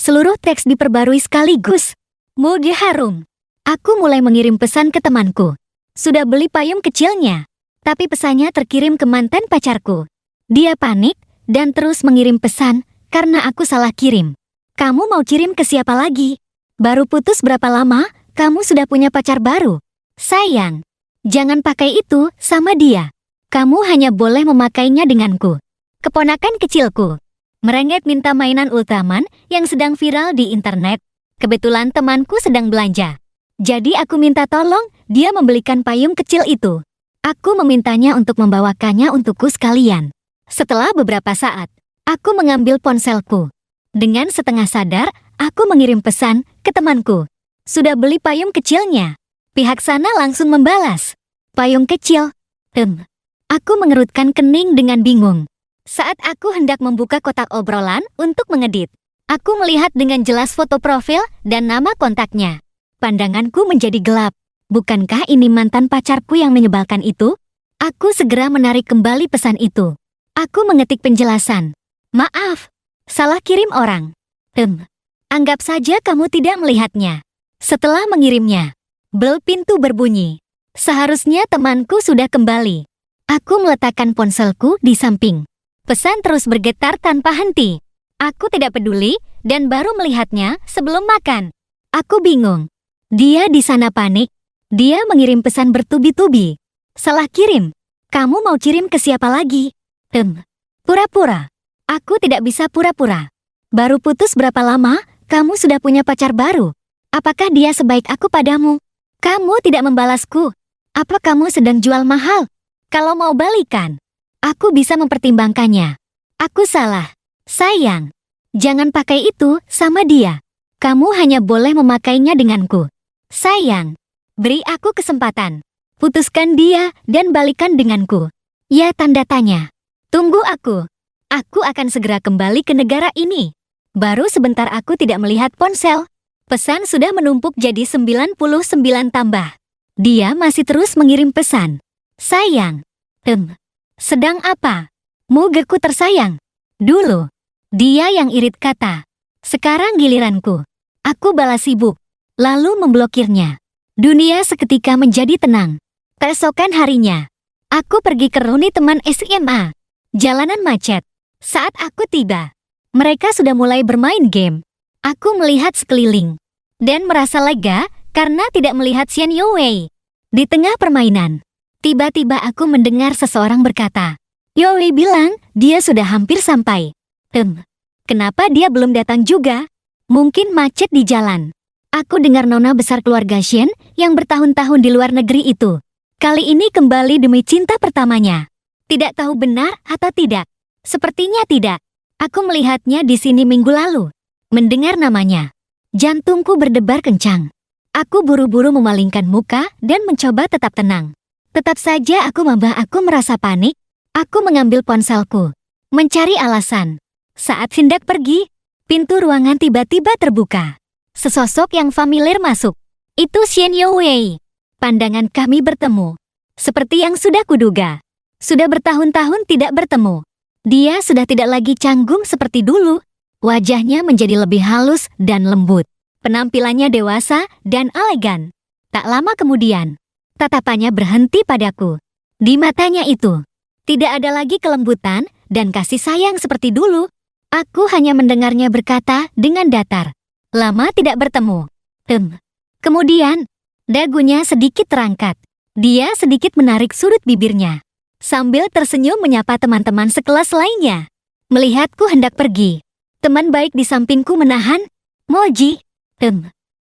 Seluruh teks diperbarui sekaligus. Mode harum. Aku mulai mengirim pesan ke temanku. Sudah beli payung kecilnya. Tapi pesannya terkirim ke mantan pacarku. Dia panik dan terus mengirim pesan karena aku salah kirim. Kamu mau kirim ke siapa lagi? Baru putus berapa lama, kamu sudah punya pacar baru? Sayang, jangan pakai itu sama dia. Kamu hanya boleh memakainya denganku. Keponakan kecilku. Merengek minta mainan Ultraman yang sedang viral di internet. Kebetulan temanku sedang belanja. Jadi aku minta tolong dia membelikan payung kecil itu. Aku memintanya untuk membawakannya untukku sekalian. Setelah beberapa saat, aku mengambil ponselku. Dengan setengah sadar, aku mengirim pesan ke temanku. Sudah beli payung kecilnya. Pihak sana langsung membalas. Payung kecil. Aku mengerutkan kening dengan bingung. Saat aku hendak membuka kotak obrolan untuk mengedit, aku melihat dengan jelas foto profil dan nama kontaknya. Pandanganku menjadi gelap. Bukankah ini mantan pacarku yang menyebalkan itu? Aku segera menarik kembali pesan itu. Aku mengetik penjelasan. Maaf, salah kirim orang. Anggap saja kamu tidak melihatnya. Setelah mengirimnya, bel pintu berbunyi. Seharusnya temanku sudah kembali. Aku meletakkan ponselku di samping. Pesan terus bergetar tanpa henti. Aku tidak peduli dan baru melihatnya sebelum makan. Aku bingung. Dia di sana panik. Dia mengirim pesan bertubi-tubi. Salah kirim. Kamu mau kirim ke siapa lagi? Pura-pura. Aku tidak bisa pura-pura. Baru putus berapa lama, kamu sudah punya pacar baru. Apakah dia sebaik aku padamu? Kamu tidak membalasku. Apa kamu sedang jual mahal? Kalau mau balikan, aku bisa mempertimbangkannya. Aku salah. Sayang, jangan pakai itu sama dia. Kamu hanya boleh memakainya denganku. Sayang, beri aku kesempatan. Putuskan dia dan balikan denganku. Ya, tanda tanya. Tunggu aku. Aku akan segera kembali ke negara ini. Baru sebentar aku tidak melihat ponsel. Pesan sudah menumpuk jadi 99 tambah. Dia masih terus mengirim pesan. Sayang. Sedang apa? Mugeku tersayang. Dulu, dia yang irit kata. Sekarang giliranku. Aku balas sibuk, lalu memblokirnya. Dunia seketika menjadi tenang. Keesokan harinya, aku pergi ke reuni teman SMA. Jalanan macet. Saat aku tiba, mereka sudah mulai bermain game. Aku melihat sekeliling dan merasa lega karena tidak melihat Xian Youwei. Di tengah permainan, tiba-tiba aku mendengar seseorang berkata, Youwei bilang dia sudah hampir sampai. Kenapa dia belum datang juga? Mungkin macet di jalan. Aku dengar nona besar keluarga Xian yang bertahun-tahun di luar negeri itu. Kali ini kembali demi cinta pertamanya. Tidak tahu benar atau tidak. Sepertinya tidak. Aku melihatnya di sini minggu lalu. Mendengar namanya, jantungku berdebar kencang. Aku buru-buru memalingkan muka dan mencoba tetap tenang. Tetap saja aku merasa panik. Aku mengambil ponselku, mencari alasan. Saat hendak pergi, pintu ruangan tiba-tiba terbuka. Sesosok yang familiar masuk. Itu Xian Youwei. Pandangan kami bertemu. Seperti yang sudah kuduga. Sudah bertahun-tahun tidak bertemu. Dia sudah tidak lagi canggung seperti dulu. Wajahnya menjadi lebih halus dan lembut. Penampilannya dewasa dan elegan. Tak lama kemudian, tatapannya berhenti padaku. Di matanya itu, tidak ada lagi kelembutan dan kasih sayang seperti dulu. Aku hanya mendengarnya berkata dengan datar. Lama tidak bertemu. Kemudian, dagunya sedikit terangkat. Dia sedikit menarik sudut bibirnya. Sambil tersenyum menyapa teman-teman sekelas lainnya. Melihatku hendak pergi, teman baik di sampingku menahan. Moji,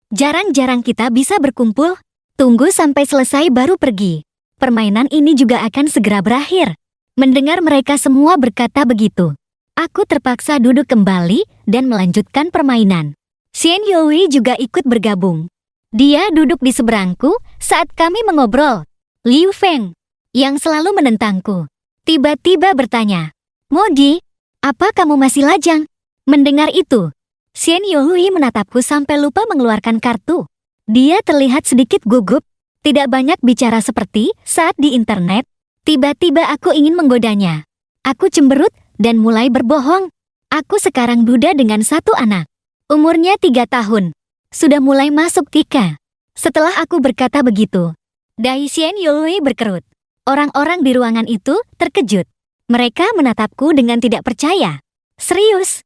jarang-jarang kita bisa berkumpul. Tunggu sampai selesai baru pergi. Permainan ini juga akan segera berakhir. Mendengar mereka semua berkata begitu, aku terpaksa duduk kembali dan melanjutkan permainan. Xian Youwei juga ikut bergabung. Dia duduk di seberangku saat kami mengobrol. Liu Feng, yang selalu menentangku, tiba-tiba bertanya, Moji, apa kamu masih lajang? Mendengar itu, Xian Youwei menatapku sampai lupa mengeluarkan kartu. Dia terlihat sedikit gugup, tidak banyak bicara seperti saat di internet. Tiba-tiba aku ingin menggodanya. Aku cemberut dan mulai berbohong. Aku sekarang duda dengan satu anak. Umurnya 3 tahun. Sudah mulai masuk TK. Setelah aku berkata begitu, dahi Xian Yului berkerut. Orang-orang di ruangan itu terkejut. Mereka menatapku dengan tidak percaya. Serius?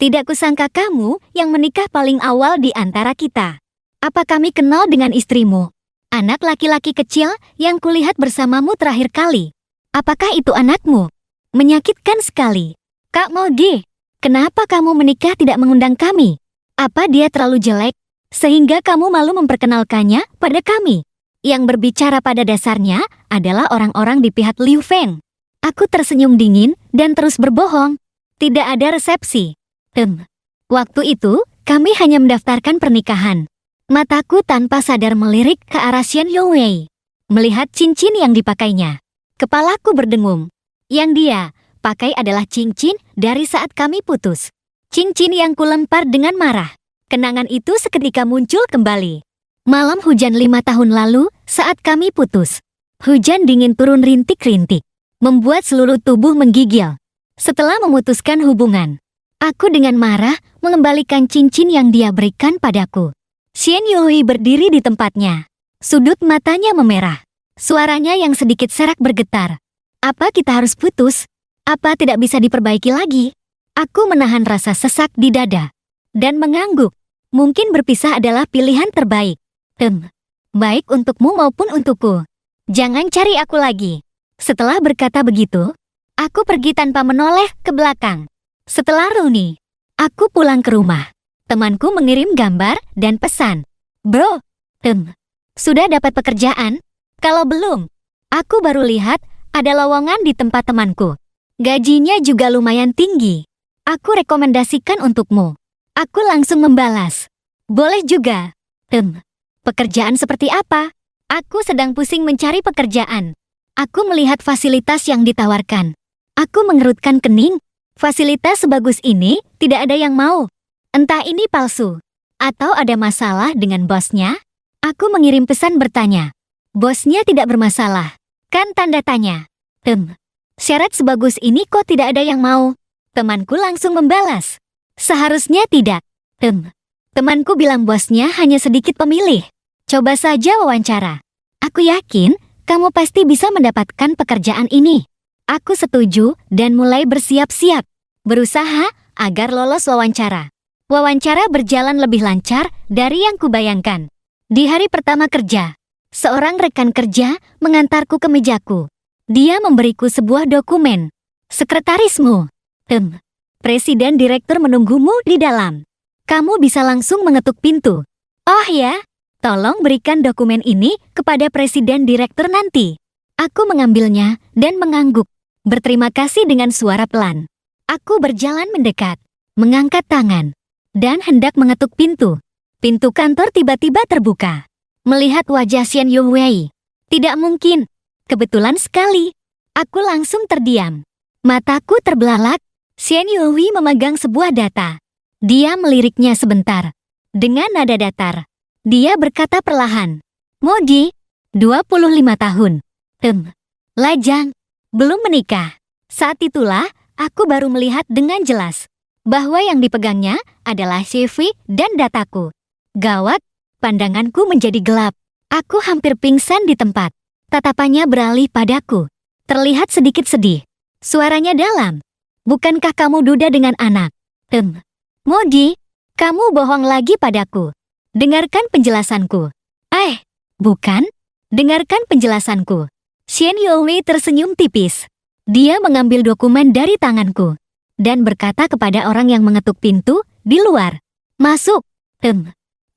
Tidak kusangka kamu yang menikah paling awal di antara kita. Apa kami kenal dengan istrimu? Anak laki-laki kecil yang kulihat bersamamu terakhir kali. Apakah itu anakmu? Menyakitkan sekali. Kak Mogi, kenapa kamu menikah tidak mengundang kami? Apa dia terlalu jelek, sehingga kamu malu memperkenalkannya pada kami? Yang berbicara pada dasarnya adalah orang-orang di pihak Liu Feng. Aku tersenyum dingin dan terus berbohong. Tidak ada resepsi. Waktu itu, kami hanya mendaftarkan pernikahan. Mataku tanpa sadar melirik ke arah Xian Yului. Melihat cincin yang dipakainya. Kepalaku berdengung. Yang dia pakai adalah cincin dari saat kami putus. Cincin yang kulempar dengan marah. Kenangan itu seketika muncul kembali. Malam hujan 5 tahun lalu saat kami putus. Hujan dingin turun rintik-rintik. Membuat seluruh tubuh menggigil. Setelah memutuskan hubungan, aku dengan marah mengembalikan cincin yang dia berikan padaku. Xian Yului berdiri di tempatnya. Sudut matanya memerah. Suaranya yang sedikit serak bergetar. Apa kita harus putus? Apa tidak bisa diperbaiki lagi? Aku menahan rasa sesak di dada. Dan mengangguk. Mungkin berpisah adalah pilihan terbaik. Baik untukmu maupun untukku. Jangan cari aku lagi. Setelah berkata begitu, aku pergi tanpa menoleh ke belakang. Setelah reuni, aku pulang ke rumah. Temanku mengirim gambar dan pesan. Bro, sudah dapat pekerjaan? Kalau belum, aku baru lihat ada lowongan di tempat temanku. Gajinya juga lumayan tinggi. Aku rekomendasikan untukmu. Aku langsung membalas. Boleh juga. Pekerjaan seperti apa? Aku sedang pusing mencari pekerjaan. Aku melihat fasilitas yang ditawarkan. Aku mengerutkan kening. Fasilitas sebagus ini tidak ada yang mau. Entah ini palsu, atau ada masalah dengan bosnya? Aku mengirim pesan bertanya. Bosnya tidak bermasalah, kan tanda tanya. Syarat sebagus ini kok tidak ada yang mau? Temanku langsung membalas. Seharusnya tidak. Temanku bilang bosnya hanya sedikit pemilih. Coba saja wawancara. Aku yakin kamu pasti bisa mendapatkan pekerjaan ini. Aku setuju dan mulai bersiap-siap. Berusaha agar lolos wawancara. Wawancara berjalan lebih lancar dari yang kubayangkan. Di hari pertama kerja, seorang rekan kerja mengantarku ke mejaku. Dia memberiku sebuah dokumen. Sekretarismu. Presiden direktur menunggumu di dalam. Kamu bisa langsung mengetuk pintu. Oh ya, tolong berikan dokumen ini kepada presiden direktur nanti. Aku mengambilnya dan mengangguk. Berterima kasih dengan suara pelan. Aku berjalan mendekat, mengangkat tangan. Dan hendak mengetuk pintu. Pintu kantor tiba-tiba terbuka. Melihat wajah Xian Yului. Tidak mungkin. Kebetulan sekali. Aku langsung terdiam. Mataku terbelalak. Xian Yului memegang sebuah data. Dia meliriknya sebentar. Dengan nada datar. Dia berkata perlahan. Mogi, 25 tahun. Lajang. Belum menikah. Saat itulah, aku baru melihat dengan jelas bahwa yang dipegangnya adalah CV dan dataku. Gawat, pandanganku menjadi gelap. Aku hampir pingsan di tempat. Tatapannya beralih padaku. Terlihat sedikit sedih. Suaranya dalam. Bukankah kamu duda dengan anak? Mogi, kamu bohong lagi padaku. Dengarkan penjelasanku. Bukan. Dengarkan penjelasanku. Xian Yului tersenyum tipis. Dia mengambil dokumen dari tanganku. Dan berkata kepada orang yang mengetuk pintu di luar. Masuk.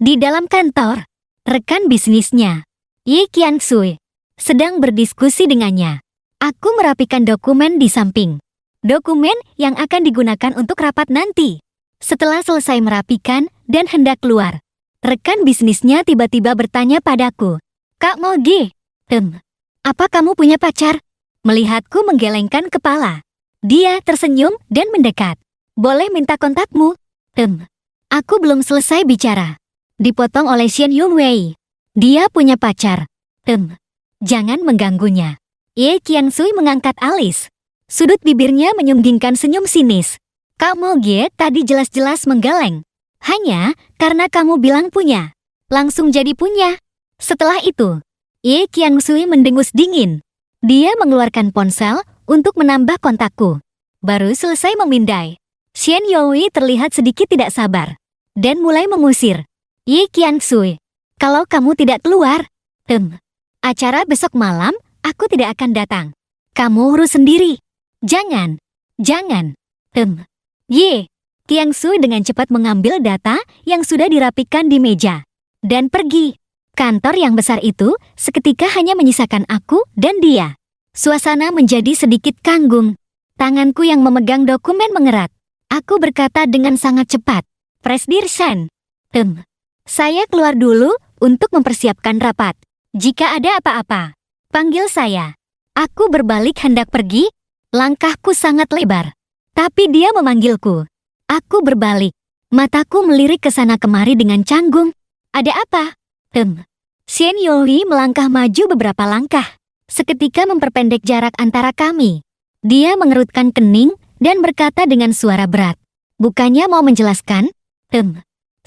Di dalam kantor, rekan bisnisnya, Yi Qiangsui, sedang berdiskusi dengannya. Aku merapikan dokumen di samping. Dokumen yang akan digunakan untuk rapat nanti. Setelah selesai merapikan dan hendak keluar, rekan bisnisnya tiba-tiba bertanya padaku. Kak Mogi, apa kamu punya pacar? Melihatku menggelengkan kepala. Dia tersenyum dan mendekat. Boleh minta kontakmu? Aku belum selesai bicara. Dipotong oleh Xian Yului. Dia punya pacar. Jangan mengganggunya. Ye Qiangsui mengangkat alis. Sudut bibirnya menyunggingkan senyum sinis. Kak Mogi tadi jelas-jelas menggeleng. Hanya karena kamu bilang punya. Langsung jadi punya. Setelah itu, Ye Qiangsui mendengus dingin. Dia mengeluarkan ponsel untuk menambah kontakku. Baru selesai memindai, Xian Youi terlihat sedikit tidak sabar dan mulai mengusir. Ye Qiangsui, kalau kamu tidak keluar, acara besok malam aku tidak akan datang. Kamu urus sendiri. Jangan. Ye Qiangsui dengan cepat mengambil data yang sudah dirapikan di meja dan pergi. Kantor yang besar itu seketika hanya menyisakan aku dan dia. Suasana menjadi sedikit kanggung. Tanganku yang memegang dokumen mengerat. Aku berkata dengan sangat cepat, Presdirsan. Saya keluar dulu untuk mempersiapkan rapat. Jika ada apa-apa, panggil saya. Aku berbalik hendak pergi. Langkahku sangat lebar. Tapi dia memanggilku. Aku berbalik. Mataku melirik ke sana kemari dengan canggung. Ada apa? Xian Youi melangkah maju beberapa langkah. Seketika memperpendek jarak antara kami. Dia mengerutkan kening dan berkata dengan suara berat. Bukannya mau menjelaskan?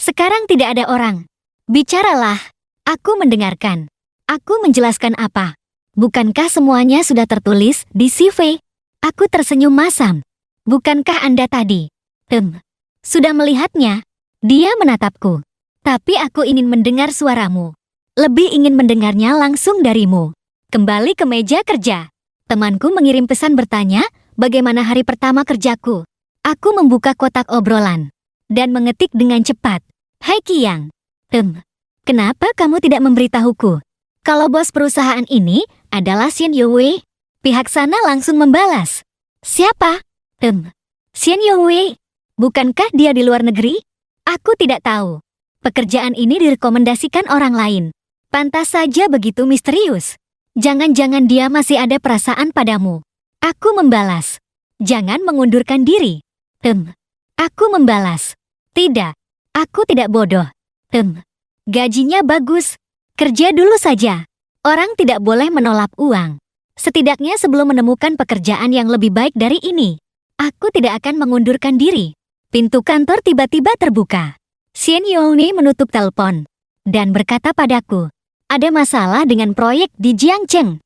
Sekarang tidak ada orang. Bicaralah. Aku mendengarkan. Aku menjelaskan apa? Bukankah semuanya sudah tertulis di CV? Aku tersenyum masam. Bukankah Anda tadi? Sudah melihatnya? Dia menatapku. Tapi aku ingin mendengar suaramu. Lebih ingin mendengarnya langsung darimu. Kembali ke meja kerja. Temanku mengirim pesan bertanya, bagaimana hari pertama kerjaku. Aku membuka kotak obrolan. Dan mengetik dengan cepat. Hai Qiang. Kenapa kamu tidak memberitahuku? Kalau bos perusahaan ini adalah Xian Youi. Pihak sana langsung membalas. Siapa? Xian Youi. Bukankah dia di luar negeri? Aku tidak tahu. Pekerjaan ini direkomendasikan orang lain. Pantas saja begitu misterius. Jangan-jangan dia masih ada perasaan padamu. Aku membalas. Jangan mengundurkan diri. Aku membalas. Tidak. Aku tidak bodoh. Gajinya bagus. Kerja dulu saja. Orang tidak boleh menolak uang. Setidaknya sebelum menemukan pekerjaan yang lebih baik dari ini. Aku tidak akan mengundurkan diri. Pintu kantor tiba-tiba terbuka. Xian Youni menutup telepon dan berkata padaku, ada masalah dengan proyek di Jiangcheng.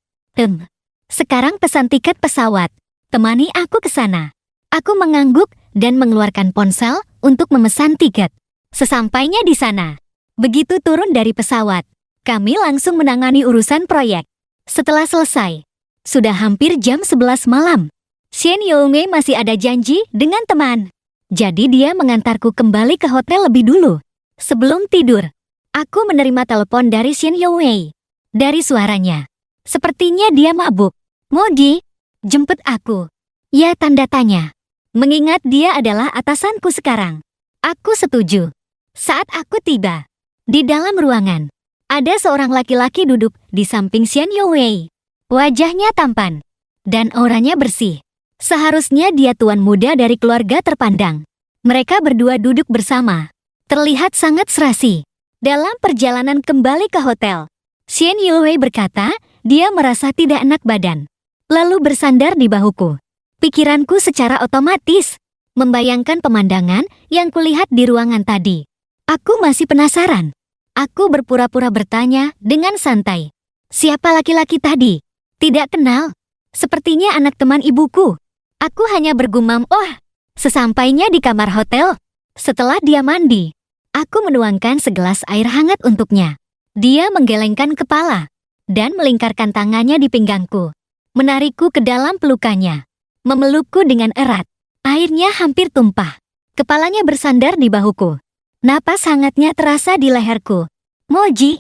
Sekarang pesan tiket pesawat. Temani aku ke sana. Aku mengangguk dan mengeluarkan ponsel untuk memesan tiket. Sesampainya di sana, begitu turun dari pesawat, kami langsung menangani urusan proyek. Setelah selesai, sudah hampir jam 11 malam. Xian Youni masih ada janji dengan teman. Jadi dia mengantarku kembali ke hotel lebih dulu. Sebelum tidur, aku menerima telepon dari Xian Youi. Dari suaranya, sepertinya dia mabuk. Modi, jemput aku. Ya, tanda tanya. Mengingat dia adalah atasanku sekarang. Aku setuju. Saat aku tiba, di dalam ruangan, ada seorang laki-laki duduk di samping Xian Youi. Wajahnya tampan dan auranya bersih. Seharusnya dia tuan muda dari keluarga terpandang. Mereka berdua duduk bersama. Terlihat sangat serasi. Dalam perjalanan kembali ke hotel, Xian Youi berkata, dia merasa tidak enak badan. Lalu bersandar di bahuku. Pikiranku secara otomatis membayangkan pemandangan yang kulihat di ruangan tadi. Aku masih penasaran. Aku berpura-pura bertanya dengan santai. Siapa laki-laki tadi? Tidak kenal. Sepertinya anak teman ibuku. Aku hanya bergumam, sesampainya di kamar hotel. Setelah dia mandi, aku menuangkan segelas air hangat untuknya. Dia menggelengkan kepala dan melingkarkan tangannya di pinggangku. Menarikku ke dalam pelukannya. Memelukku dengan erat. Airnya hampir tumpah. Kepalanya bersandar di bahuku. Napas hangatnya terasa di leherku. Moji,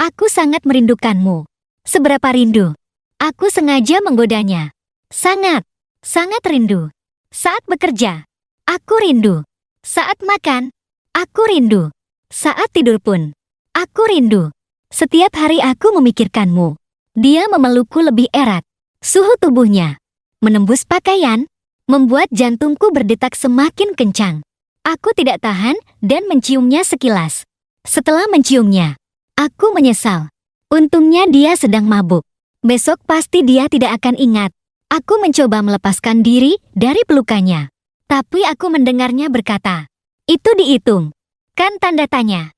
aku sangat merindukanmu. Seberapa rindu? Aku sengaja menggodanya. Sangat rindu. Saat bekerja, aku rindu. Saat makan, aku rindu. Saat tidur pun, aku rindu. Setiap hari aku memikirkanmu. Dia memelukku lebih erat. Suhu tubuhnya menembus pakaian, membuat jantungku berdetak semakin kencang. Aku tidak tahan dan menciumnya sekilas. Setelah menciumnya, aku menyesal. Untungnya dia sedang mabuk. Besok pasti dia tidak akan ingat. Aku mencoba melepaskan diri dari pelukannya. Tapi aku mendengarnya berkata, Itu dihitung. Kan tanda tanya.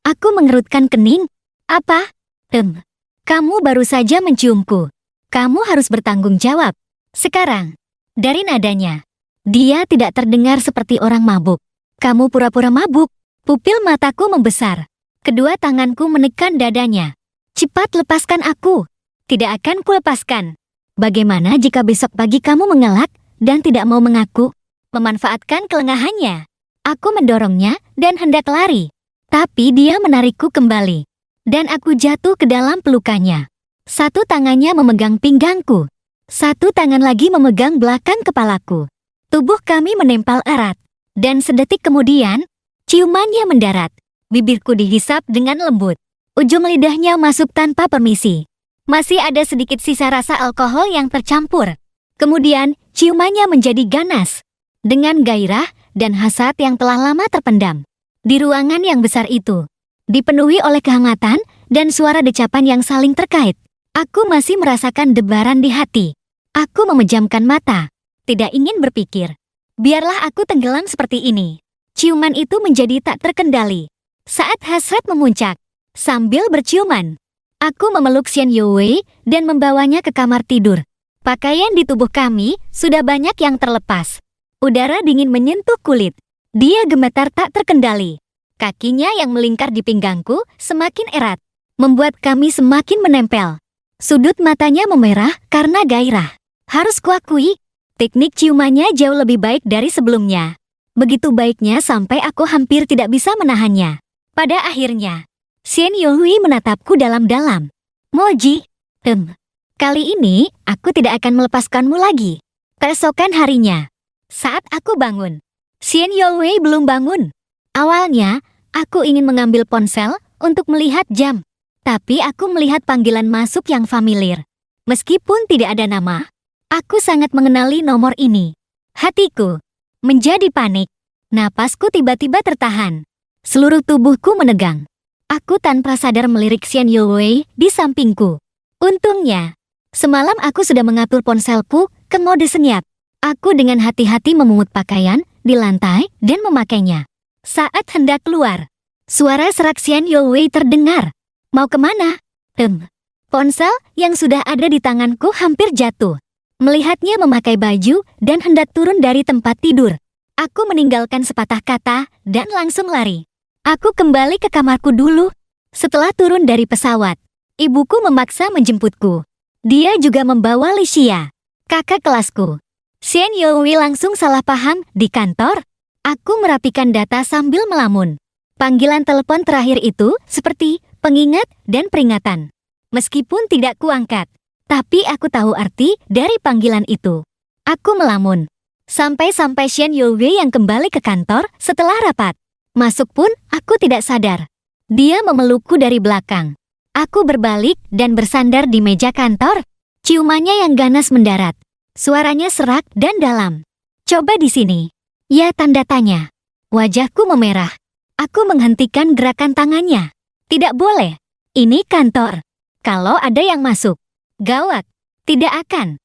Aku mengerutkan kening. Apa? Kamu baru saja menciumku. Kamu harus bertanggung jawab. Sekarang, dari nadanya, dia tidak terdengar seperti orang mabuk. Kamu pura-pura mabuk. Pupil mataku membesar. Kedua tanganku menekan dadanya. Cepat lepaskan aku. Tidak akan kulepaskan. Bagaimana jika besok pagi kamu mengelak dan tidak mau mengaku? Memanfaatkan kelengahannya. Aku mendorongnya dan hendak lari. Tapi dia menarikku kembali. Dan aku jatuh ke dalam pelukannya. Satu tangannya memegang pinggangku. Satu tangan lagi memegang belakang kepalaku. Tubuh kami menempel erat. Dan sedetik kemudian, ciumannya mendarat. Bibirku dihisap dengan lembut. Ujung lidahnya masuk tanpa permisi. Masih ada sedikit sisa rasa alkohol yang tercampur. Kemudian, ciumannya menjadi ganas. Dengan gairah dan hasrat yang telah lama terpendam. Di ruangan yang besar itu, dipenuhi oleh kehangatan dan suara decapan yang saling terkait. Aku masih merasakan debaran di hati. Aku memejamkan mata. Tidak ingin berpikir. Biarlah aku tenggelam seperti ini. Ciuman itu menjadi tak terkendali. Saat hasrat memuncak, sambil berciuman, aku memeluk Xian Youwei dan membawanya ke kamar tidur. Pakaian di tubuh kami sudah banyak yang terlepas. Udara dingin menyentuh kulit. Dia gemetar tak terkendali. Kakinya yang melingkar di pinggangku semakin erat, membuat kami semakin menempel. Sudut matanya memerah karena gairah. Harus kuakui, teknik ciumannya jauh lebih baik dari sebelumnya. Begitu baiknya sampai aku hampir tidak bisa menahannya. Pada akhirnya, Xian Youhui menatapku dalam-dalam. Moji, kali ini aku tidak akan melepaskanmu lagi. Keesokan harinya, saat aku bangun, Xian Youhui belum bangun. Awalnya, aku ingin mengambil ponsel untuk melihat jam. Tapi aku melihat panggilan masuk yang familiar. Meskipun tidak ada nama, aku sangat mengenali nomor ini. Hatiku menjadi panik. Napasku tiba-tiba tertahan. Seluruh tubuhku menegang. Aku tanpa sadar melirik Xian Youwei di sampingku. Untungnya, semalam aku sudah mengatur ponselku ke mode senyap. Aku dengan hati-hati memungut pakaian di lantai dan memakainya. Saat hendak keluar, suara serak Xian Youwei terdengar. Mau kemana? Ponsel yang sudah ada di tanganku hampir jatuh. Melihatnya memakai baju dan hendak turun dari tempat tidur. Aku meninggalkan sepatah kata dan langsung lari. Aku kembali ke kamarku dulu. Setelah turun dari pesawat, ibuku memaksa menjemputku. Dia juga membawa Licia, kakak kelasku. Xian Youwei langsung salah paham di kantor. Aku merapikan data sambil melamun. Panggilan telepon terakhir itu seperti pengingat dan peringatan. Meskipun tidak kuangkat, tapi aku tahu arti dari panggilan itu. Aku melamun. Sampai-sampai Xian Youwei yang kembali ke kantor setelah rapat. Masuk pun aku tidak sadar. Dia memelukku dari belakang. Aku berbalik dan bersandar di meja kantor. Ciumannya yang ganas mendarat. Suaranya serak dan dalam. Coba di sini. Ya, tanda tanya. Wajahku memerah. Aku menghentikan gerakan tangannya. Tidak boleh. Ini kantor. Kalau ada yang masuk, gawat. Tidak akan.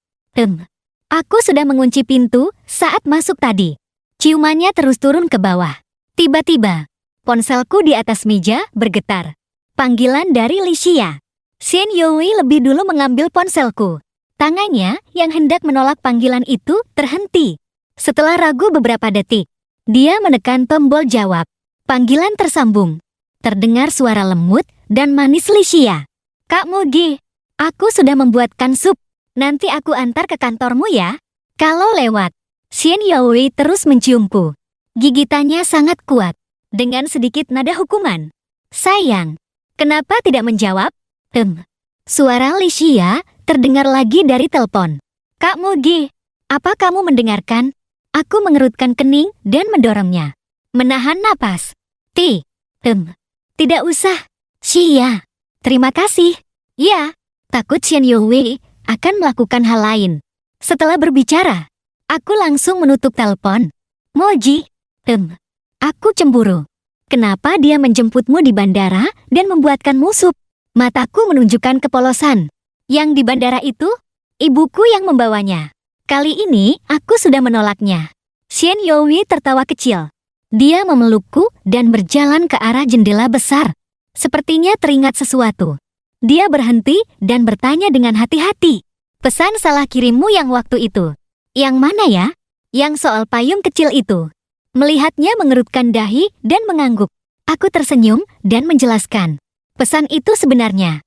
Aku sudah mengunci pintu saat masuk tadi. Ciumannya terus turun ke bawah. Tiba-tiba, ponselku di atas meja bergetar. Panggilan dari Licia. Xian Youwei lebih dulu mengambil ponselku. Tangannya yang hendak menolak panggilan itu terhenti. Setelah ragu beberapa detik, dia menekan tombol jawab. Panggilan tersambung. Terdengar suara lembut dan manis Licia. Kak Mogi, aku sudah membuatkan sup. Nanti aku antar ke kantormu ya. Kalau lewat. Xian Youwei terus menciumku. Gigitannya sangat kuat. Dengan sedikit nada hukuman. Sayang, kenapa tidak menjawab? Suara Licia terdengar lagi dari telepon. Kak Mogi, apa kamu mendengarkan? Aku mengerutkan kening dan mendorongnya. Menahan napas. Tidak usah. Xia. Terima kasih. Ya, takut Xian Youwei akan melakukan hal lain. Setelah berbicara, aku langsung menutup telepon. Moji. Aku cemburu. Kenapa dia menjemputmu di bandara dan membuatkanmu sup? Mataku menunjukkan kepolosan. Yang di bandara itu, ibuku yang membawanya. Kali ini, aku sudah menolaknya. Xian Youwei tertawa kecil. Dia memelukku dan berjalan ke arah jendela besar. Sepertinya teringat sesuatu. Dia berhenti dan bertanya dengan hati-hati. Pesan salah kirimmu yang waktu itu. Yang mana ya? Yang soal payung kecil itu. Melihatnya mengerutkan dahi dan mengangguk. Aku tersenyum dan menjelaskan. Pesan itu sebenarnya.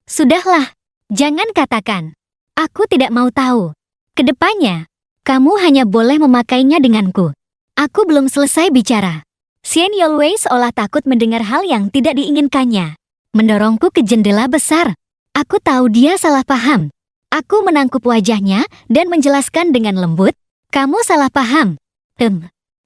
Sudahlah. Jangan katakan. Aku tidak mau tahu. Kedepannya, kamu hanya boleh memakainya denganku. Aku belum selesai bicara. Xian Yolwei seolah takut mendengar hal yang tidak diinginkannya. Mendorongku ke jendela besar. Aku tahu dia salah paham. Aku menangkup wajahnya dan menjelaskan dengan lembut, kamu salah paham.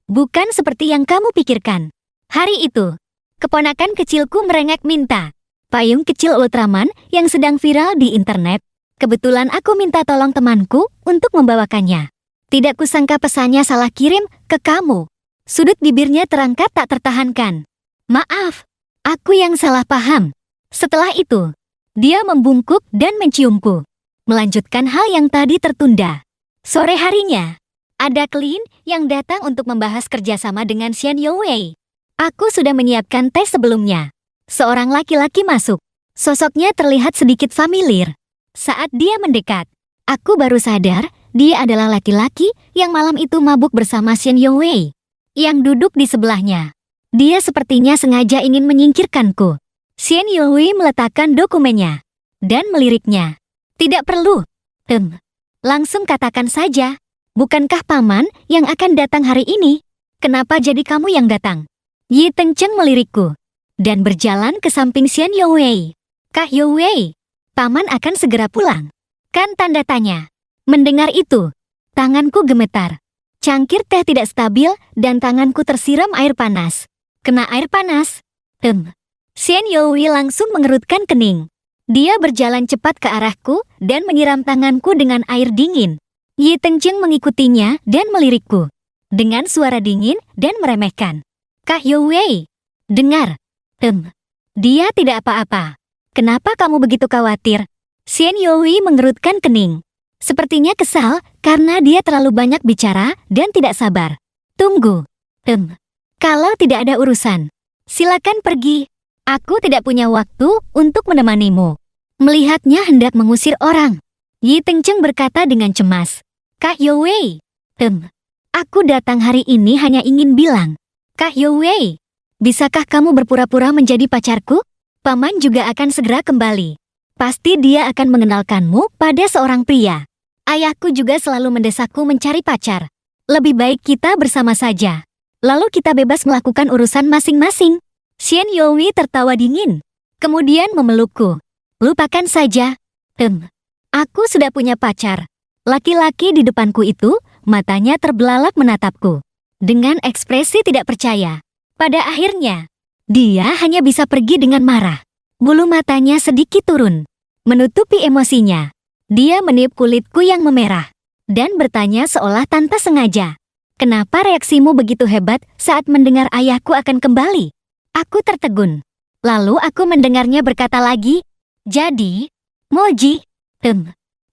Bukan seperti yang kamu pikirkan. Hari itu, keponakan kecilku merengek minta payung kecil Ultraman yang sedang viral di internet. Kebetulan aku minta tolong temanku untuk membawakannya. Tidak kusangka pesannya salah kirim ke kamu. Sudut bibirnya terangkat tak tertahankan. Maaf, aku yang salah paham. Setelah itu, dia membungkuk dan menciumku. Melanjutkan hal yang tadi tertunda. Sore harinya, ada klien yang datang untuk membahas kerjasama dengan Xian Yolwei. Aku sudah menyiapkan teh sebelumnya. Seorang laki-laki masuk. Sosoknya terlihat sedikit familiar. Saat dia mendekat, aku baru sadar dia adalah laki-laki yang malam itu mabuk bersama Xian Yolwei, yang duduk di sebelahnya. Dia sepertinya sengaja ingin menyingkirkanku. Xian Yolwei meletakkan dokumennya dan meliriknya. Tidak perlu. Langsung katakan saja. Bukankah paman yang akan datang hari ini? Kenapa jadi kamu yang datang? Yi Tengcheng melirikku dan berjalan ke samping Xian Yolwei. Kah Yolwei, paman akan segera pulang. Kan tanda tanya. Mendengar itu, tanganku gemetar. Cangkir teh tidak stabil dan tanganku tersiram air panas. Kena air panas. Xian Yolwei langsung mengerutkan kening. Dia berjalan cepat ke arahku dan menyiram tanganku dengan air dingin. Yi Tengcheng mengikutinya dan melirikku dengan suara dingin dan meremehkan. Kah Yolwei, dengar. Dia tidak apa-apa. Kenapa kamu begitu khawatir? Xian Yolwei mengerutkan kening. Sepertinya kesal karena dia terlalu banyak bicara dan tidak sabar. Tunggu. Kalau tidak ada urusan, silakan pergi. Aku tidak punya waktu untuk menemanimu. Melihatnya hendak mengusir orang, Yi Tengcheng berkata dengan cemas. Kah Yolwei, aku datang hari ini hanya ingin bilang. Kah Yolwei, bisakah kamu berpura-pura menjadi pacarku? Paman juga akan segera kembali. Pasti dia akan mengenalkanmu pada seorang pria. Ayahku juga selalu mendesakku mencari pacar. Lebih baik kita bersama saja. Lalu kita bebas melakukan urusan masing-masing. Xian Yolwei tertawa dingin. Kemudian memelukku. Lupakan saja. Aku sudah punya pacar. Laki-laki di depanku itu, matanya terbelalak menatapku. Dengan ekspresi tidak percaya. Pada akhirnya, dia hanya bisa pergi dengan marah. Bulu matanya sedikit turun. Menutupi emosinya. Dia meniup kulitku yang memerah. Dan bertanya seolah tanpa sengaja. Kenapa reaksimu begitu hebat saat mendengar ayahku akan kembali? Aku tertegun. Lalu aku mendengarnya berkata lagi, jadi, Moji,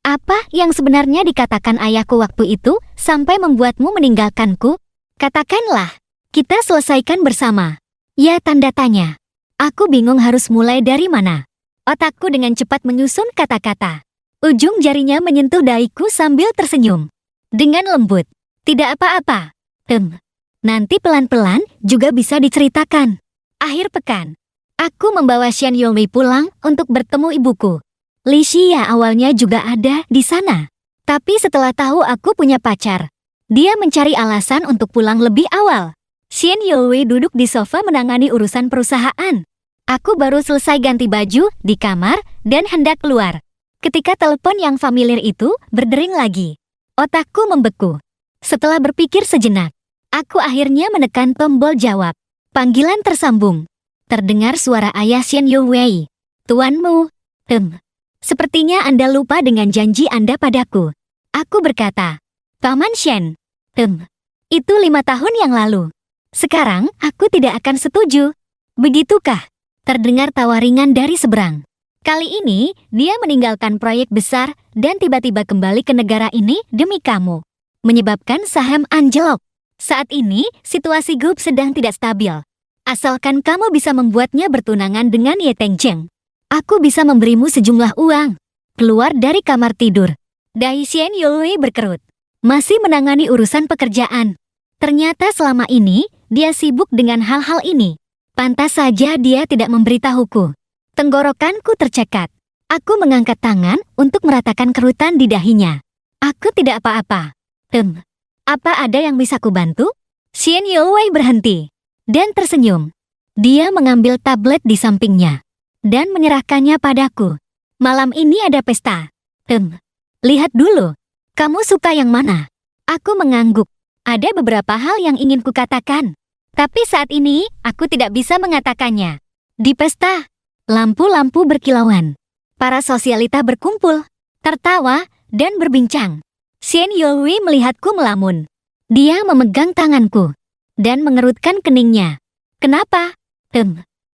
apa yang sebenarnya dikatakan ayahku waktu itu sampai membuatmu meninggalkanku? Katakanlah, kita selesaikan bersama. Ya, tanda tanya. Aku bingung harus mulai dari mana. Otakku dengan cepat menyusun kata-kata. Ujung jarinya menyentuh dahiku sambil tersenyum. Dengan lembut, tidak apa-apa. Nanti pelan-pelan juga bisa diceritakan. Akhir pekan, aku membawa Xian Yolwei pulang untuk bertemu ibuku. Li Xia awalnya juga ada di sana. Tapi setelah tahu aku punya pacar, dia mencari alasan untuk pulang lebih awal. Xian Yolwei duduk di sofa menangani urusan perusahaan. Aku baru selesai ganti baju di kamar dan hendak keluar. Ketika telepon yang familiar itu berdering lagi. Otakku membeku. Setelah berpikir sejenak, aku akhirnya menekan tombol jawab. Panggilan tersambung. Terdengar suara ayah Xian Yolwei. Tuanmu. Sepertinya Anda lupa dengan janji Anda padaku. Aku berkata. Paman Shen. Itu 5 tahun yang lalu. Sekarang aku tidak akan setuju. Begitukah? Terdengar tawa ringan dari seberang. Kali ini dia meninggalkan proyek besar dan tiba-tiba kembali ke negara ini demi kamu. Menyebabkan saham anjlok. Saat ini, situasi grup sedang tidak stabil. Asalkan kamu bisa membuatnya bertunangan dengan Ye Tengcheng, aku bisa memberimu sejumlah uang. Keluar dari kamar tidur, Dai Xian Yue berkerut. Masih menangani urusan pekerjaan. Ternyata selama ini, dia sibuk dengan hal-hal ini. Pantas saja dia tidak memberitahuku. Tenggorokanku tercekat. Aku mengangkat tangan untuk meratakan kerutan di dahinya. Aku tidak apa-apa. Apa ada yang bisa kubantu? Xian Yue berhenti dan tersenyum. Dia mengambil tablet di sampingnya dan menyerahkannya padaku. Malam ini ada pesta. Lihat dulu. Kamu suka yang mana? Aku mengangguk. Ada beberapa hal yang ingin kukatakan. Tapi saat ini, aku tidak bisa mengatakannya. Di pesta, lampu-lampu berkilauan. Para sosialita berkumpul, tertawa, dan berbincang. Xian Yue melihatku melamun. Dia memegang tanganku dan mengerutkan keningnya. Kenapa?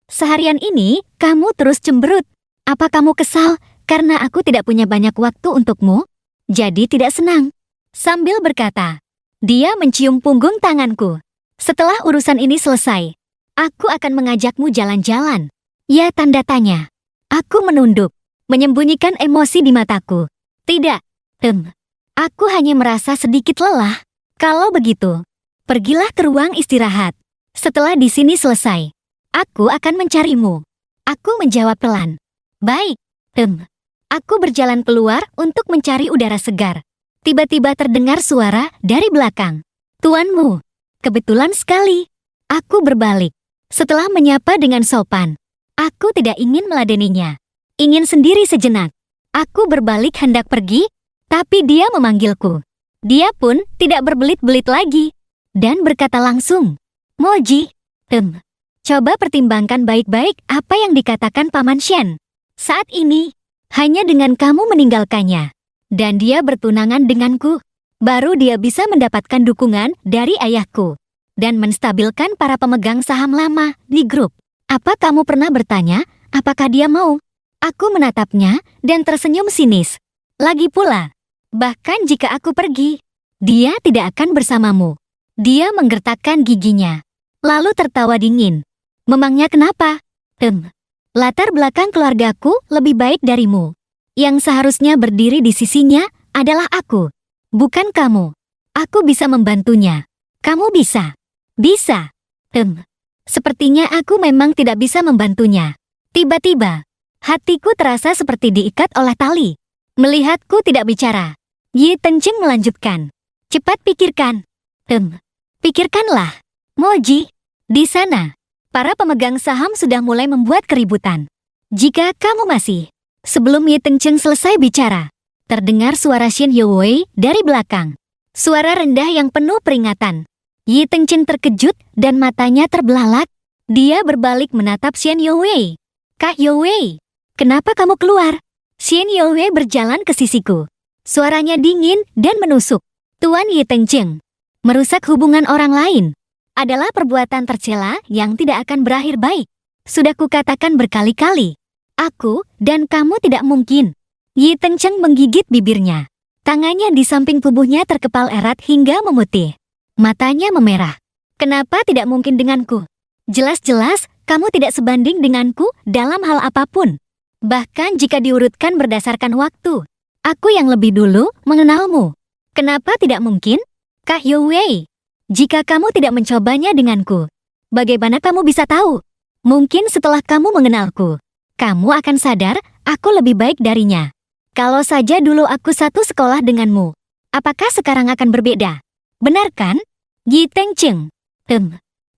Seharian ini, kamu terus cemberut. Apa kamu kesal karena aku tidak punya banyak waktu untukmu? Jadi tidak senang. Sambil berkata, dia mencium punggung tanganku. Setelah urusan ini selesai, aku akan mengajakmu jalan-jalan. Ya, tanda tanya. Aku menunduk, menyembunyikan emosi di mataku. Tidak. Aku hanya merasa sedikit lelah. Kalau begitu, pergilah ke ruang istirahat. Setelah di sini selesai, aku akan mencarimu. Aku menjawab pelan. Baik. Aku berjalan keluar untuk mencari udara segar. Tiba-tiba terdengar suara dari belakang. Tuanmu. Kebetulan sekali. Aku berbalik. Setelah menyapa dengan sopan, aku tidak ingin meladeninya. Ingin sendiri sejenak. Aku berbalik hendak pergi, tapi dia memanggilku. Dia pun tidak berbelit-belit lagi dan berkata langsung, Moji, coba pertimbangkan baik-baik apa yang dikatakan Paman Shen. Saat ini, hanya dengan kamu meninggalkannya, dan dia bertunangan denganku, baru dia bisa mendapatkan dukungan dari ayahku dan menstabilkan para pemegang saham lama di grup. Apa kamu pernah bertanya, apakah dia mau? Aku menatapnya dan tersenyum sinis. Lagi pula, bahkan jika aku pergi, dia tidak akan bersamamu. Dia menggertakkan giginya, lalu tertawa dingin. Memangnya kenapa? Latar belakang keluargaku lebih baik darimu. Yang seharusnya berdiri di sisinya adalah aku, bukan kamu. Aku bisa membantunya. Kamu bisa. Bisa. Sepertinya aku memang tidak bisa membantunya. Tiba-tiba, hatiku terasa seperti diikat oleh tali. Melihatku tidak bicara, Ye Tengcheng melanjutkan. Cepat pikirkan. Pikirkanlah. Moji, di sana, para pemegang saham sudah mulai membuat keributan. Jika kamu masih... Sebelum Ye Tengcheng selesai bicara, terdengar suara Xian Yue dari belakang. Suara rendah yang penuh peringatan. Ye Tengcheng terkejut dan matanya terbelalak. Dia berbalik menatap Xian Yue. Kak Yue, kenapa kamu keluar? Xian Yue berjalan ke sisiku. Suaranya dingin dan menusuk. Tuan Ye Tengcheng, merusak hubungan orang lain adalah perbuatan tercela yang tidak akan berakhir baik. Sudah kukatakan berkali-kali. Aku dan kamu tidak mungkin. Ye Tengcheng menggigit bibirnya. Tangannya di samping tubuhnya terkepal erat hingga memutih. Matanya memerah. Kenapa tidak mungkin denganku? Jelas-jelas kamu tidak sebanding denganku dalam hal apapun. Bahkan jika diurutkan berdasarkan waktu, aku yang lebih dulu mengenalmu. Kenapa tidak mungkin? Kak Yue, jika kamu tidak mencobanya denganku, bagaimana kamu bisa tahu? Mungkin setelah kamu mengenalku, kamu akan sadar aku lebih baik darinya. Kalau saja dulu aku satu sekolah denganmu, apakah sekarang akan berbeda? Benar kan? Ye Tengcheng.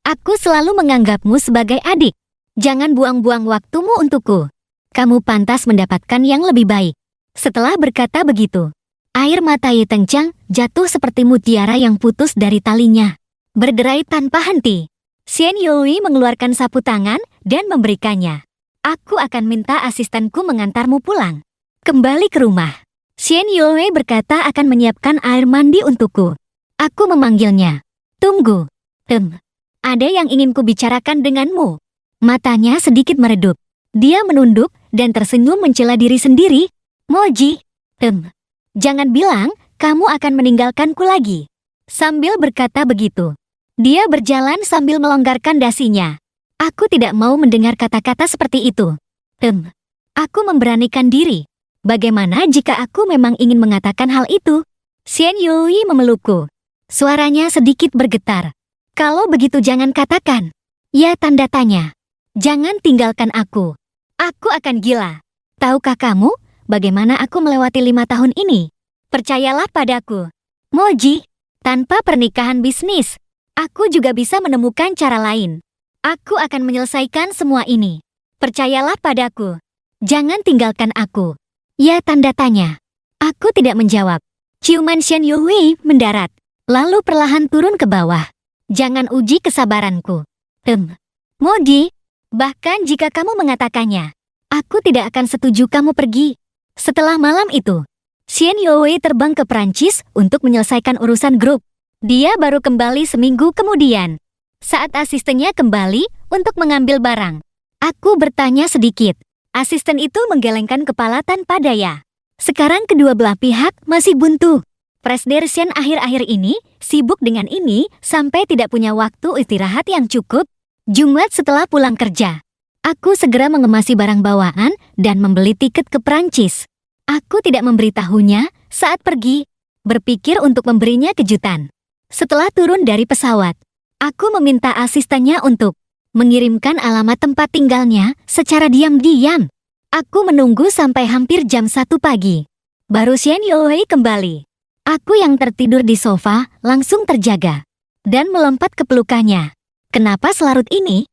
Aku selalu menganggapmu sebagai adik. Jangan buang-buang waktumu untukku. Kamu pantas mendapatkan yang lebih baik. Setelah berkata begitu, air mata Ye Tengcheng jatuh seperti mutiara yang putus dari talinya, berderai tanpa henti. Xian Yue mengeluarkan sapu tangan dan memberikannya. Aku akan minta asistenku mengantarmu pulang. Kembali ke rumah. Xian Yue berkata akan menyiapkan air mandi untukku. Aku memanggilnya. Tunggu. Ada yang ingin kubicarakan denganmu. Matanya sedikit meredup. Dia menunduk dan tersenyum mencela diri sendiri. Moji. Jangan bilang kamu akan meninggalkanku lagi. Sambil berkata begitu, dia berjalan sambil melonggarkan dasinya. Aku tidak mau mendengar kata-kata seperti itu. Aku memberanikan diri. Bagaimana jika aku memang ingin mengatakan hal itu? Xian Yui memelukku. Suaranya sedikit bergetar. Kalau begitu jangan katakan. Ya, tanda tanya. Jangan tinggalkan aku. Aku akan gila. Tahukah kamu bagaimana aku melewati 5 tahun ini? Percayalah padaku. Moji, tanpa pernikahan bisnis, aku juga bisa menemukan cara lain. Aku akan menyelesaikan semua ini. Percayalah padaku. Jangan tinggalkan aku. Ya, tanda tanya. Aku tidak menjawab. Ciuman Xian Yui mendarat, lalu perlahan turun ke bawah. Jangan uji kesabaranku. Moji, bahkan jika kamu mengatakannya, aku tidak akan setuju kamu pergi. Setelah malam itu, Xian Yui terbang ke Prancis untuk menyelesaikan urusan grup. Dia baru kembali seminggu kemudian. Saat asistennya kembali untuk mengambil barang, aku bertanya sedikit. Asisten itu menggelengkan kepala tanpa daya. Sekarang kedua belah pihak masih buntu. Presiden Xian akhir-akhir ini sibuk dengan ini sampai tidak punya waktu istirahat yang cukup. Jumat setelah pulang kerja, aku segera mengemasi barang bawaan dan membeli tiket ke Prancis. Aku tidak memberitahunya saat pergi, berpikir untuk memberinya kejutan. Setelah turun dari pesawat, aku meminta asistennya untuk mengirimkan alamat tempat tinggalnya secara diam-diam. Aku menunggu sampai hampir jam 1 pagi. Baru Xian Yui kembali. Aku yang tertidur di sofa langsung terjaga dan melompat ke pelukannya. Kenapa selarut ini?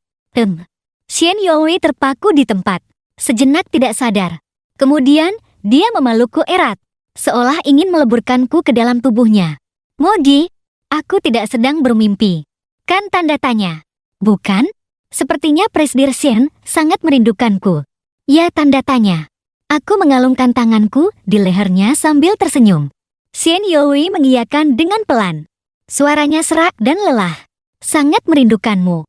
Xian Yui terpaku di tempat, sejenak tidak sadar. Kemudian, dia memelukku erat, seolah ingin meleburkanku ke dalam tubuhnya. Modi, aku tidak sedang bermimpi. Kan tanda tanya. Bukan? Sepertinya Presiden Xian sangat merindukanku. Ya, tanda tanya. Aku mengalungkan tanganku di lehernya sambil tersenyum. Xian Yui mengiyakan dengan pelan. Suaranya serak dan lelah. Sangat merindukanmu.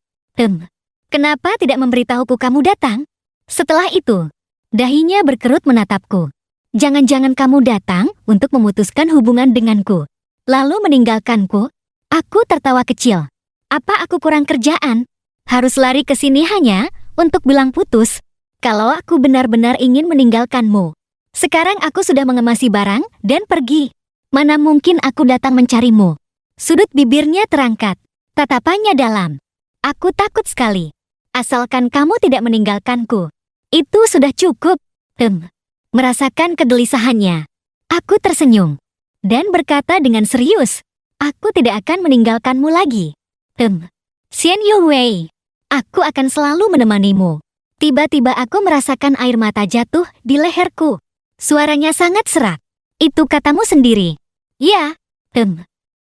Kenapa tidak memberitahuku kamu datang? Setelah itu, dahinya berkerut menatapku. Jangan-jangan kamu datang untuk memutuskan hubungan denganku, lalu meninggalkanku? Aku tertawa kecil. Apa aku kurang kerjaan? Harus lari ke sini hanya untuk bilang putus? Kalau aku benar-benar ingin meninggalkanmu. Sekarang aku sudah mengemasi barang dan pergi. Mana mungkin aku datang mencarimu? Sudut bibirnya terangkat. Tatapannya dalam. Aku takut sekali. Asalkan kamu tidak meninggalkanku. Itu sudah cukup. Merasakan kegelisahannya. Aku tersenyum. Dan berkata dengan serius. Aku tidak akan meninggalkanmu lagi. Xian Yui. Aku akan selalu menemanimu. Tiba-tiba aku merasakan air mata jatuh di leherku. Suaranya sangat serak. Itu katamu sendiri. Ya.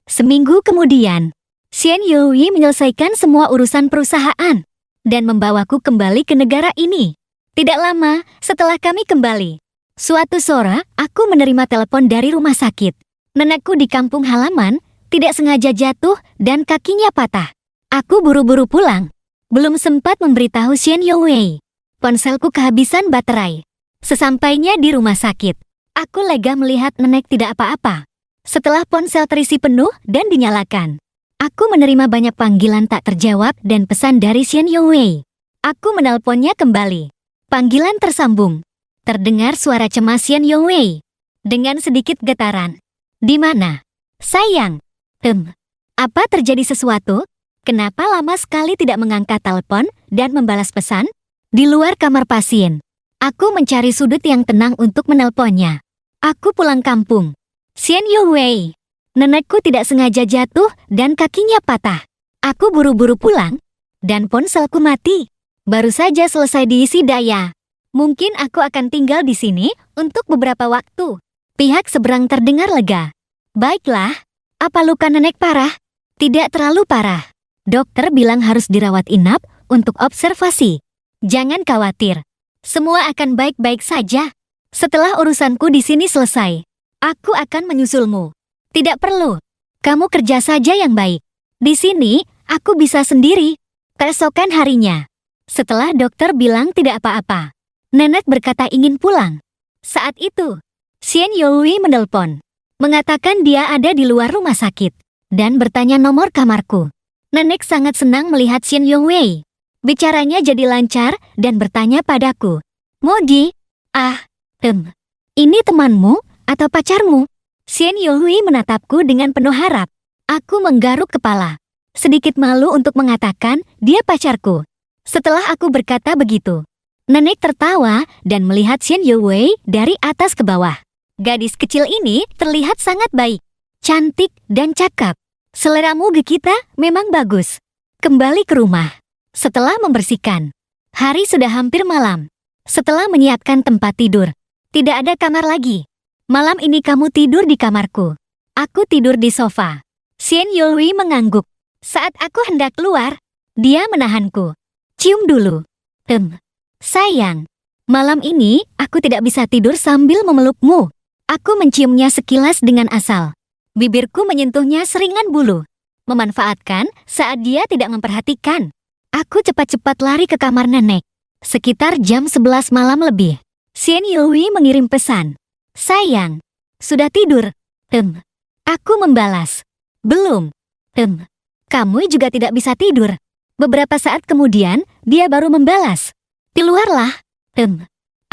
Seminggu kemudian, Xian Yui menyelesaikan semua urusan perusahaan dan membawaku kembali ke negara ini. Tidak lama setelah kami kembali, suatu sore aku menerima telepon dari rumah sakit. Nenekku di kampung halaman tidak sengaja jatuh dan kakinya patah. Aku buru-buru pulang. Belum sempat memberitahu Xian Yui. Ponselku kehabisan baterai. Sesampainya di rumah sakit, aku lega melihat nenek tidak apa-apa. Setelah ponsel terisi penuh dan dinyalakan, aku menerima banyak panggilan tak terjawab dan pesan dari Xian Yui. Aku menelponnya kembali. Panggilan tersambung. Terdengar suara cemas Xian Yui dengan sedikit getaran. Di mana? Sayang. Apa terjadi sesuatu? Kenapa lama sekali tidak mengangkat telepon dan membalas pesan? Di luar kamar pasien, aku mencari sudut yang tenang untuk menelponnya. Aku pulang kampung. Xian Yui. Nenekku tidak sengaja jatuh dan kakinya patah. Aku buru-buru pulang dan ponselku mati. Baru saja selesai diisi daya. Mungkin aku akan tinggal di sini untuk beberapa waktu. Pihak seberang terdengar lega. Baiklah, apa luka nenek parah? Tidak terlalu parah. Dokter bilang harus dirawat inap untuk observasi. Jangan khawatir. Semua akan baik-baik saja. Setelah urusanku di sini selesai, aku akan menyusulmu. Tidak perlu. Kamu kerja saja yang baik. Di sini, aku bisa sendiri. Keesokan harinya, setelah dokter bilang tidak apa-apa, nenek berkata ingin pulang. Saat itu, Xian Yui menelpon, mengatakan dia ada di luar rumah sakit. dan bertanya nomor kamarku. Nenek sangat senang melihat Xian Yongwei. Bicaranya jadi lancar dan bertanya padaku. Moji, ini temanmu atau pacarmu? Xian Yongwei menatapku dengan penuh harap. Aku menggaruk kepala. Sedikit malu untuk mengatakan dia pacarku. Setelah aku berkata begitu, nenek tertawa dan melihat Xian Yongwei dari atas ke bawah. Gadis kecil ini terlihat sangat baik, cantik dan cakep. Seleramu Gekita memang bagus. Kembali ke rumah. Setelah membersihkan, hari sudah hampir malam. Setelah menyiapkan tempat tidur, tidak ada kamar lagi. Malam ini kamu tidur di kamarku. Aku tidur di sofa. Xian Yongwei mengangguk. Saat aku hendak keluar, dia menahanku. Cium dulu. Sayang, malam ini aku tidak bisa tidur sambil memelukmu. Aku menciumnya sekilas dengan asal. Bibirku menyentuhnya seringan bulu. Memanfaatkan saat dia tidak memperhatikan. Aku cepat-cepat lari ke kamar nenek. Sekitar jam 11 malam lebih. Xian Yongwei mengirim pesan. Sayang, sudah tidur? Aku membalas. Belum. Kamu juga tidak bisa tidur. Beberapa saat kemudian, dia baru membalas. Keluarlah.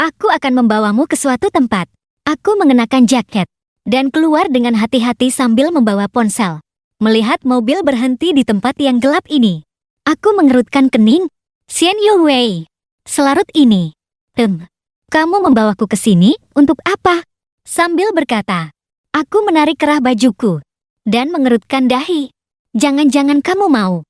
Aku akan membawamu ke suatu tempat. Aku mengenakan jaket dan keluar dengan hati-hati sambil membawa ponsel. Melihat mobil berhenti di tempat yang gelap ini, aku mengerutkan kening. Xian Yongwei, selarut ini. Kamu membawaku ke sini untuk apa? Sambil berkata, aku menarik kerah bajuku dan mengerutkan dahi. Jangan-jangan kamu mau.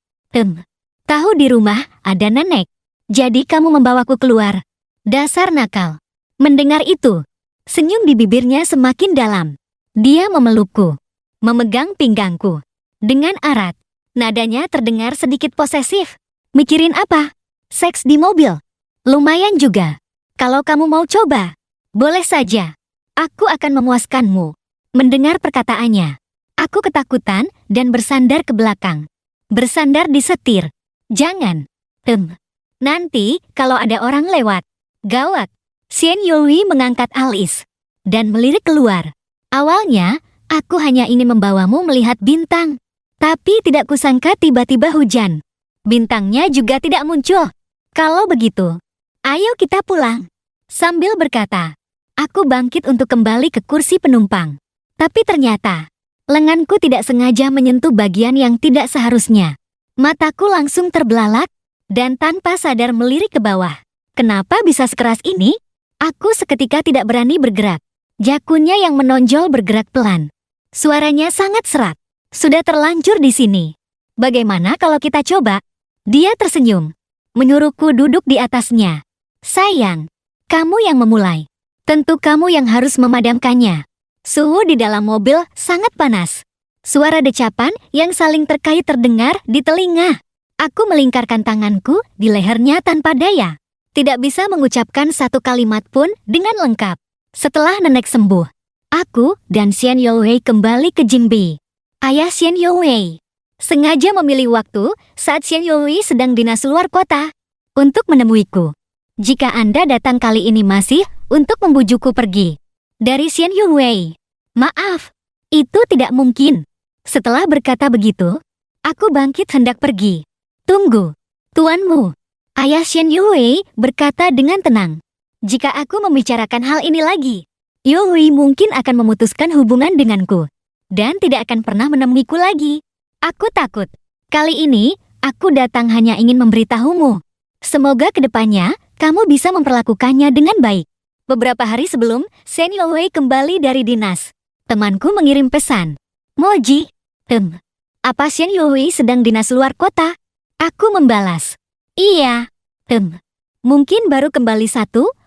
Tahu di rumah ada nenek. Jadi kamu membawaku keluar. Dasar nakal. Mendengar itu, senyum di bibirnya semakin dalam. Dia memelukku, memegang pinggangku dengan erat. Nadanya terdengar sedikit posesif. Mikirin apa? Seks di mobil? Lumayan juga. Kalau kamu mau coba, boleh saja. Aku akan memuaskanmu. Mendengar perkataannya, aku ketakutan dan bersandar ke belakang. Bersandar di setir. Jangan. Nanti kalau ada orang lewat. Gawat. Xian Yongwei mengangkat alis dan melirik keluar. Awalnya, aku hanya ingin membawamu melihat bintang. Tapi tidak kusangka tiba-tiba hujan. Bintangnya juga tidak muncul. Kalau begitu, ayo kita pulang. Sambil berkata, aku bangkit untuk kembali ke kursi penumpang. Tapi ternyata, lenganku tidak sengaja menyentuh bagian yang tidak seharusnya. Mataku langsung terbelalak, dan tanpa sadar melirik ke bawah. Kenapa bisa sekeras ini? Aku seketika tidak berani bergerak. Jakunnya yang menonjol bergerak pelan. Suaranya sangat serak. Sudah terlanjur di sini. Bagaimana kalau kita coba? Dia tersenyum, menyuruhku duduk di atasnya. Sayang, kamu yang memulai. Tentu kamu yang harus memadamkannya. Suhu di dalam mobil sangat panas. Suara decapan yang saling terkait terdengar di telinga. Aku melingkarkan tanganku di lehernya tanpa daya. Tidak bisa mengucapkan satu kalimat pun dengan lengkap. Setelah nenek sembuh, aku dan Xian Yongwei kembali ke Jingbi. Ayah Xian Yongwei sengaja memilih waktu saat Xian Yongwei sedang dinas luar kota untuk menemuiku. Jika Anda datang kali ini masih untuk membujukku pergi dari Xian Yongwei, maaf, itu tidak mungkin. Setelah berkata begitu, aku bangkit hendak pergi. Tunggu, tuanmu. Ayah Xian Yongwei berkata dengan tenang. Jika aku membicarakan hal ini lagi, Yongwei mungkin akan memutuskan hubungan denganku dan tidak akan pernah menemuiku lagi. Aku takut. Kali ini, aku datang hanya ingin memberitahumu. Semoga kedepannya, kamu bisa memperlakukannya dengan baik. Beberapa hari sebelum, Xian Yongwei kembali dari dinas. Temanku mengirim pesan. Moji. Apa Xian Yongwei sedang dinas luar kota? Aku membalas. Iya. Mungkin baru kembali 1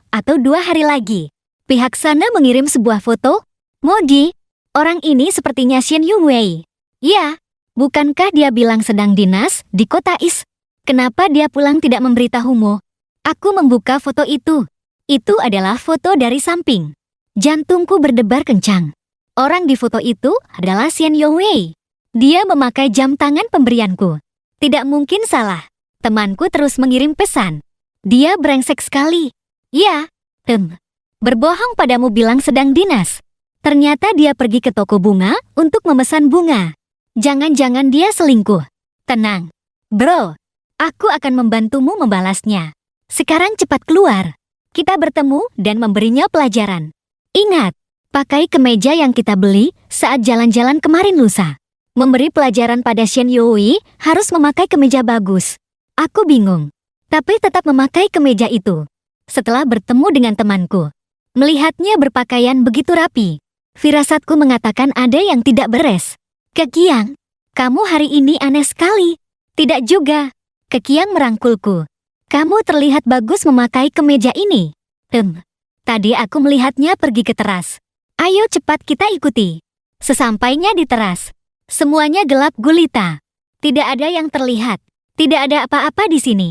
atau 2 hari lagi. Pihak sana mengirim sebuah foto. Moji. Orang ini sepertinya Xian Yongwei. Ya, bukankah dia bilang sedang dinas di kota Is? Kenapa dia pulang tidak memberitahumu? Aku membuka foto itu. Itu adalah foto dari samping. Jantungku berdebar kencang. Orang di foto itu adalah Xian Yongwei. Dia memakai jam tangan pemberianku. Tidak mungkin salah. Temanku terus mengirim pesan. Dia brengsek sekali. Ya, berbohong padamu bilang sedang dinas. Ternyata dia pergi ke toko bunga untuk memesan bunga. Jangan-jangan dia selingkuh. Tenang, bro. Aku akan membantumu membalasnya. Sekarang cepat keluar. Kita bertemu dan memberinya pelajaran. Ingat, pakai kemeja yang kita beli saat jalan-jalan kemarin lusa. Memberi pelajaran pada Shen Yui harus memakai kemeja bagus. Aku bingung, tapi tetap memakai kemeja itu. Setelah bertemu dengan temanku, melihatnya berpakaian begitu rapi, firasatku mengatakan ada yang tidak beres. Kekiang, kamu hari ini aneh sekali. Tidak juga. Kekiang merangkulku. Kamu terlihat bagus memakai kemeja ini. Tadi aku melihatnya pergi ke teras. Ayo cepat kita ikuti. Sesampainya di teras, semuanya gelap gulita. Tidak ada yang terlihat. Tidak ada apa-apa di sini.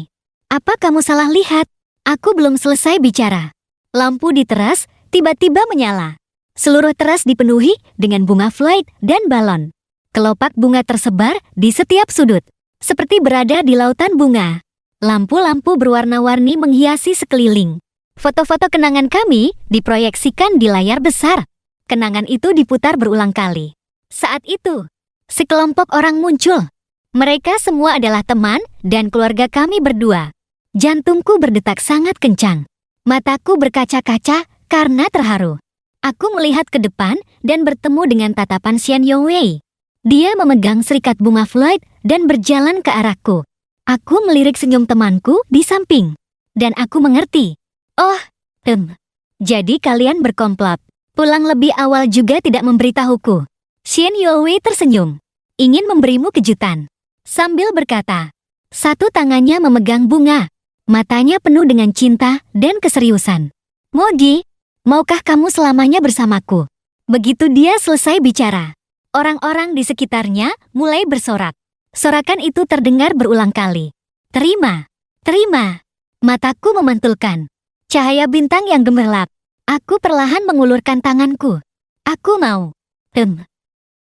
Apa kamu salah lihat? Aku belum selesai bicara. Lampu di teras tiba-tiba menyala. Seluruh teras dipenuhi dengan bunga flight dan balon. Kelopak bunga tersebar di setiap sudut, seperti berada di lautan bunga. Lampu-lampu berwarna-warni menghiasi sekeliling. Foto-foto kenangan kami diproyeksikan di layar besar. Kenangan itu diputar berulang kali. Saat itu, sekelompok orang muncul. Mereka semua adalah teman dan keluarga kami berdua. Jantungku berdetak sangat kencang. Mataku berkaca-kaca karena terharu. Aku melihat ke depan dan bertemu dengan tatapan Shen Yongwei. Dia memegang serikat bunga flight dan berjalan ke arahku. Aku melirik senyum temanku di samping. Dan aku mengerti. Oh, jadi kalian berkomplot. Pulang lebih awal juga tidak memberitahuku. Shen Yongwei tersenyum. Ingin memberimu kejutan. Sambil berkata. Satu tangannya memegang bunga. Matanya penuh dengan cinta dan keseriusan. Mogi, maukah kamu selamanya bersamaku? Begitu dia selesai bicara, orang-orang di sekitarnya mulai bersorak. Sorakan itu terdengar berulang kali. Terima, terima. Mataku memantulkan cahaya bintang yang gemerlap. Aku perlahan mengulurkan tanganku. Aku mau.